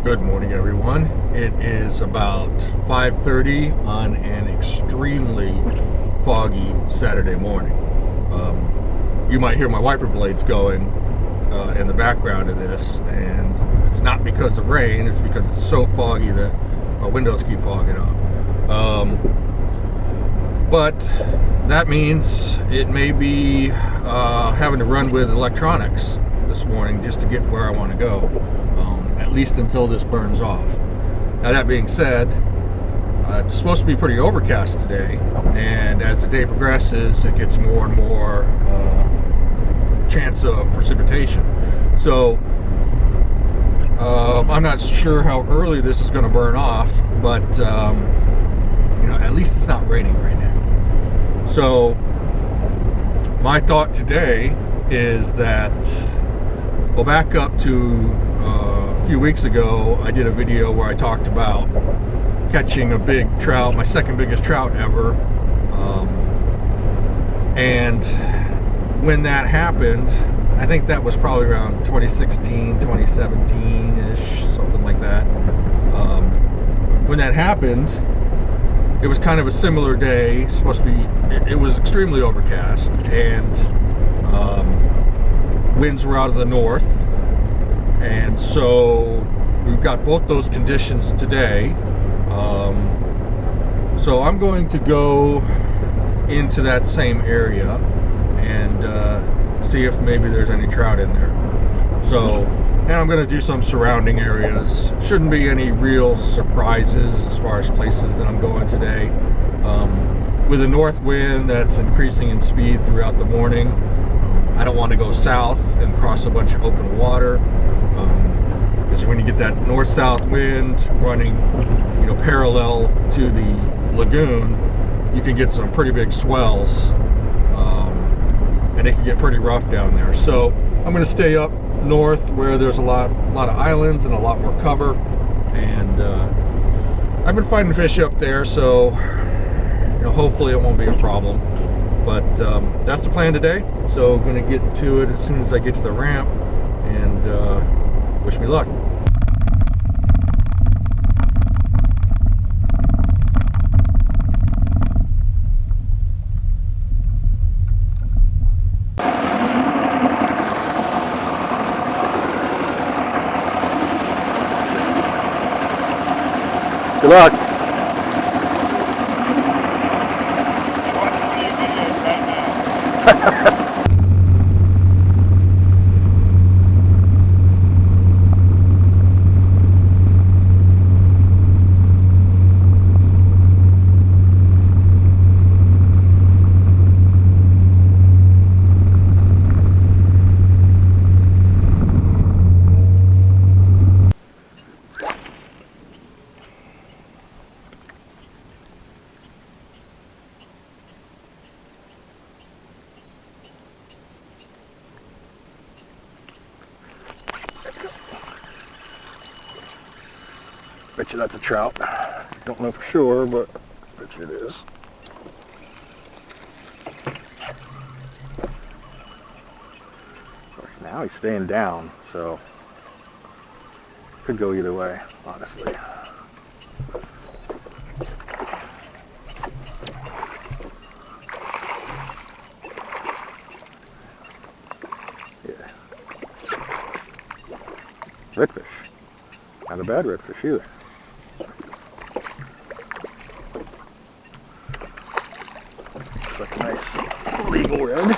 Good morning, everyone. It is about 5:30 on an extremely foggy Saturday morning. You might hear my wiper blades going in the background of this, and it's not because of rain, it's because it's so foggy that my windows keep fogging up. But that means it may be having to run with electronics this morning just to get where I want to go. At least until this burns off. Now, that being said, it's supposed to be pretty overcast today, and as the day progresses it gets more and more chance of precipitation. So I'm not sure how early this is going to burn off, but at least it's not raining right now. So my thought today is that we'll back up to a few weeks ago. I did a video where I talked about catching a big trout, my second biggest trout ever, and when that happened, I think that was probably around 2016, 2017-ish, something like that. When that happened, it was kind of a similar day. Supposed to be, it was extremely overcast, and winds were out of the north. And so we've got both those conditions today. So I'm going to go into that same area and see if maybe there's any trout in there. So, and I'm going to do some surrounding areas. Shouldn't be any real surprises as far as places that I'm going today. With a north wind that's increasing in speed throughout the morning, I don't want to go south and cross a bunch of open water. Because when you get that north-south wind running, parallel to the lagoon, you can get some pretty big swells, and it can get pretty rough down there. So I'm going to stay up north where there's a lot of islands and a lot more cover, and I've been finding fish up there, so hopefully it won't be a problem. But that's the plan today. So I'm going to get to it as soon as I get to the ramp, and wish me luck. Good luck. Bet you that's a trout. Don't know for sure, but bet you it is. Now he's staying down, so could go either way, honestly. Yeah. Redfish. Not a bad redfish either. Looks like a nice legal red.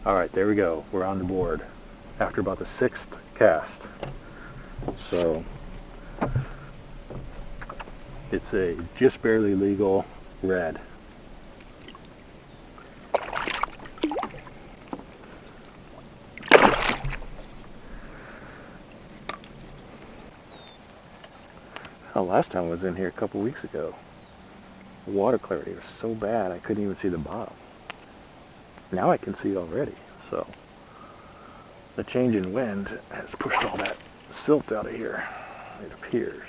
Alright, there we go. We're on the board after about the 6th cast. So it's a just barely legal red. Last time I was in here a couple weeks ago, the water clarity was so bad I couldn't even see the bottom. Now I can see already, so the change in wind has pushed all that silt out of here, it appears.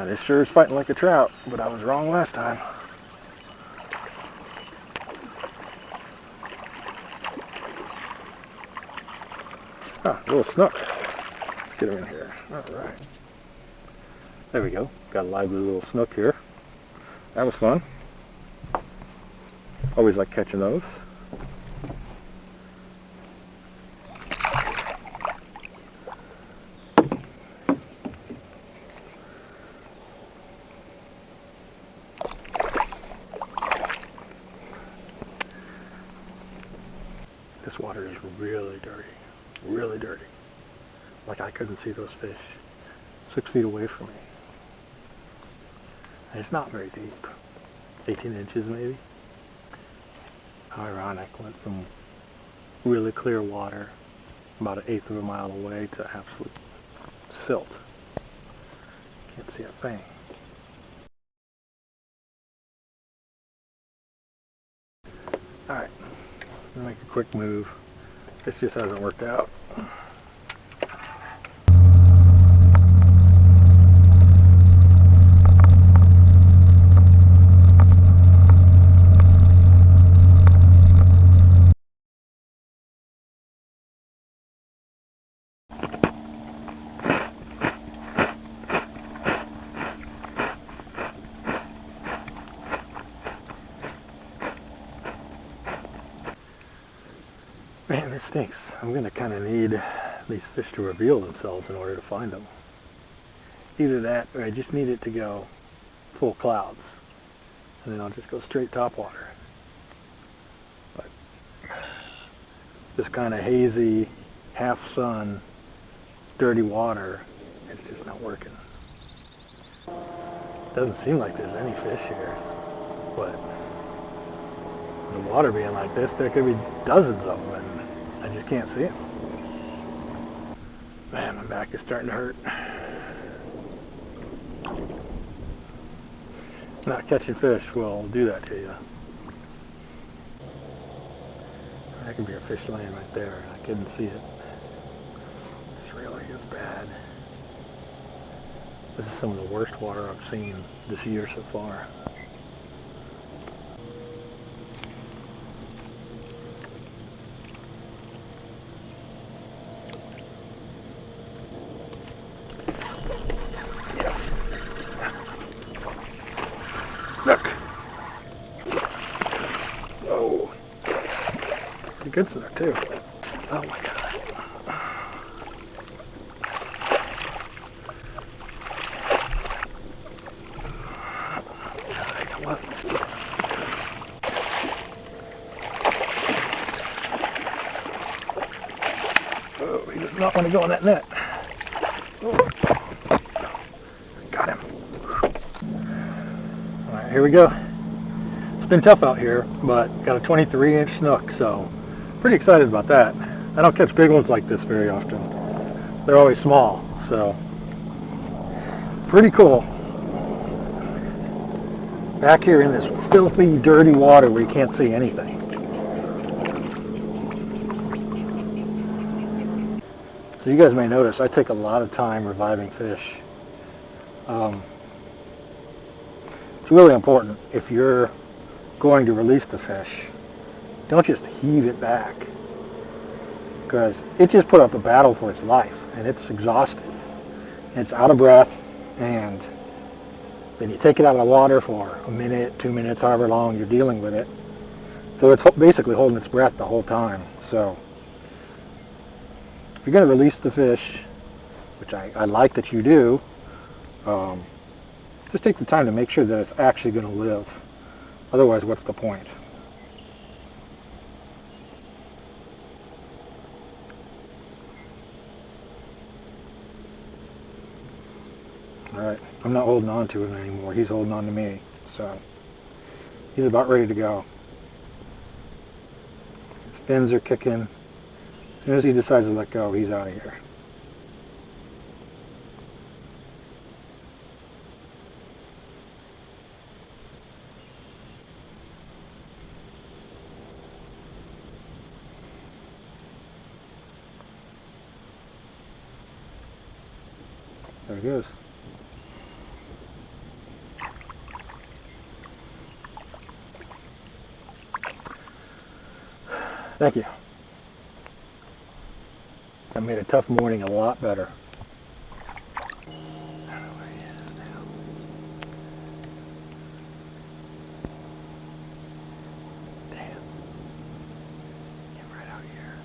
Now this sure is fighting like a trout, but I was wrong last time. Ah, a little snook. Let's get him in here. Alright. There we go. Got a lively little snook here. That was fun. Always like catching those. This water is really dirty. Really dirty. Like I couldn't see those fish 6 feet away from me. And it's not very deep. 18 inches maybe. How ironic. Went from really clear water about 1/8 of a mile away to absolute silt. Can't see a thing. Alright, I'm gonna make a quick move. This just hasn't worked out. Man, this stinks. I'm going to kind of need these fish to reveal themselves in order to find them. Either that, or I just need it to go full clouds. And then I'll just go straight topwater. But this kind of hazy, half sun, dirty water, it's just not working. Doesn't seem like there's any fish here, but the water being like this, there could be dozens of them, and I just can't see them. Man, my back is starting to hurt. Not catching fish will do that to you. That could be a fish laying right there, and I couldn't see it. This really is bad. This is some of the worst water I've seen this year so far. Snook. Oh, pretty good snook too. Oh my god. Oh, he does not want to go in that net. Oh. Got him. Alright, here we go. It's been tough out here, but got a 23-inch snook, so pretty excited about that. I don't catch big ones like this very often. They're always small, so pretty cool. Back here in this filthy, dirty water where you can't see anything. So you guys may notice I take a lot of time reviving fish. It's really important if you're going to release the fish, don't just heave it back, because it just put up a battle for its life and it's exhausted. It's out of breath, and then you take it out of the water for a minute, 2 minutes, however long you're dealing with it. So it's basically holding its breath the whole time. So if you're going to release the fish, which I like that you do, just take the time to make sure that it's actually going to live. Otherwise, what's the point? Alright, I'm not holding on to him anymore. He's holding on to me. So he's about ready to go. His fins are kicking. As soon as he decides to let go, he's out of here. There he goes. Thank you. That made a tough morning a lot better. I don't know where he is now. Damn. Get right out here.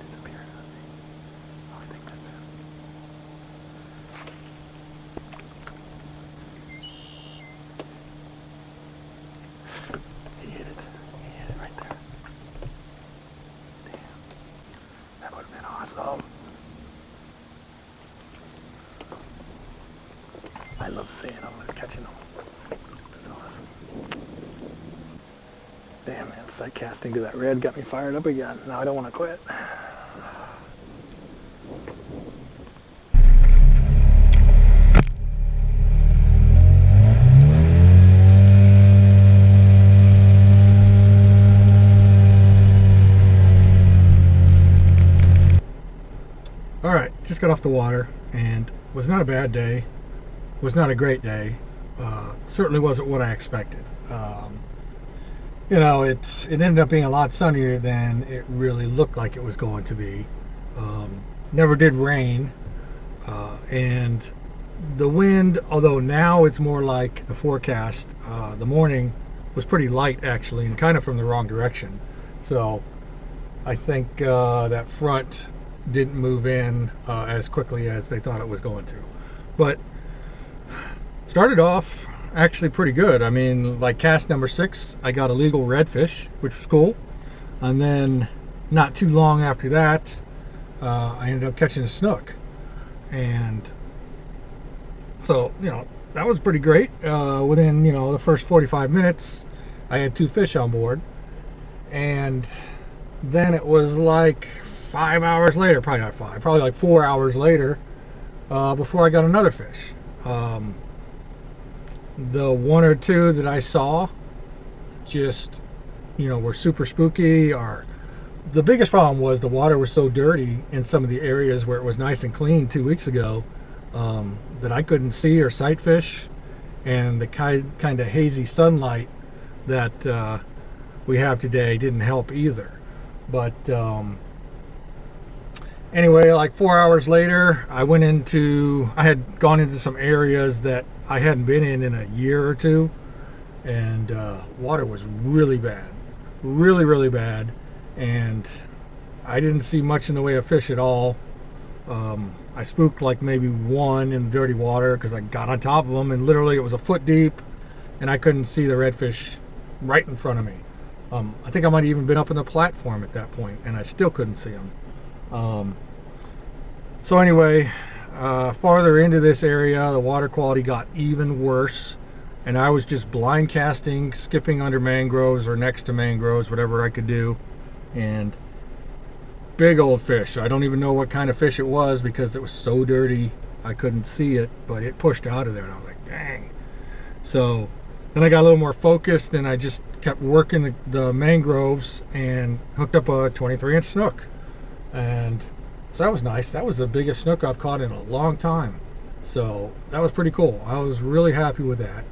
Disappeared on me. Oh, I think that's him. He hit it. He hit it right there. Damn. That would have been awesome. I love seeing them and catching them. That's awesome. Damn, man, sight casting to that red got me fired up again. Now I don't want to quit. All right, just got off the water, and was not a bad day. Was not a great day. Certainly wasn't what I expected. You know, it ended up being a lot sunnier than it really looked like it was going to be. Never did rain, and the wind, although now it's more like the forecast, the morning was pretty light actually, and kind of from the wrong direction. So I think that front didn't move in as quickly as they thought it was going to. But started off actually pretty good. I mean, like cast number 6, I got a legal redfish, which was cool. And then not too long after that, I ended up catching a snook. And so, you know, that was pretty great. Within, you know, the first 45 minutes, I had 2 fish on board. And then it was like 5 hours later, probably not 5, probably like 4 hours later, before I got another fish. The 1 or 2 that I saw just, you know, were super spooky. Or the biggest problem was the water was so dirty in some of the areas where it was nice and clean 2 weeks ago, that I couldn't see or sight fish, and the kind of hazy sunlight that we have today didn't help either. But anyway, like 4 hours later, I had gone into some areas that I hadn't been in a year or two, and water was really bad, really bad, and I didn't see much in the way of fish at all. I spooked like maybe 1 in the dirty water because I got on top of them, and literally it was a foot deep, and I couldn't see the redfish right in front of me. I think I might have even been up on the platform at that point, and I still couldn't see them. So anyway, farther into this area, the water quality got even worse, and I was just blind casting, skipping under mangroves or next to mangroves, whatever I could do, and big old fish. I don't even know what kind of fish it was because it was so dirty I couldn't see it, but it pushed out of there, and I was like, dang. So then I got a little more focused, and I just kept working the mangroves and hooked up a 23-inch snook. And so that was nice. That was the biggest snook I've caught in a long time. So that was pretty cool. I was really happy with that.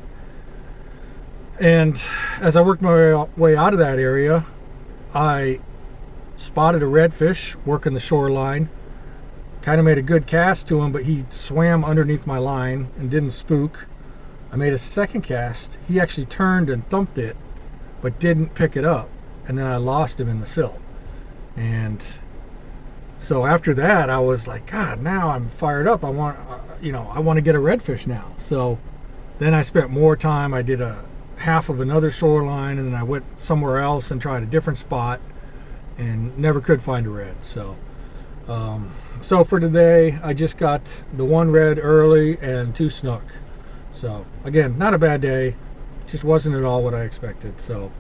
And as I worked my way out of that area, I spotted a redfish working the shoreline. Kind of made a good cast to him, but he swam underneath my line and didn't spook. I made a second cast. He actually turned and thumped it, but didn't pick it up. And then I lost him in the silt. And so after that, I was like, God, now I'm fired up. I want to get a redfish now. So then I spent more time. I did a half of another shoreline, and then I went somewhere else and tried a different spot, and never could find a red. So, so for today, I just got the 1 red early and 2 snook. So again, not a bad day. Just wasn't at all what I expected. So,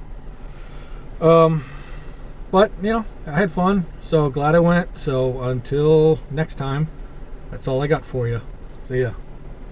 but, you know, I had fun, so glad I went. So until next time, that's all I got for you. See ya.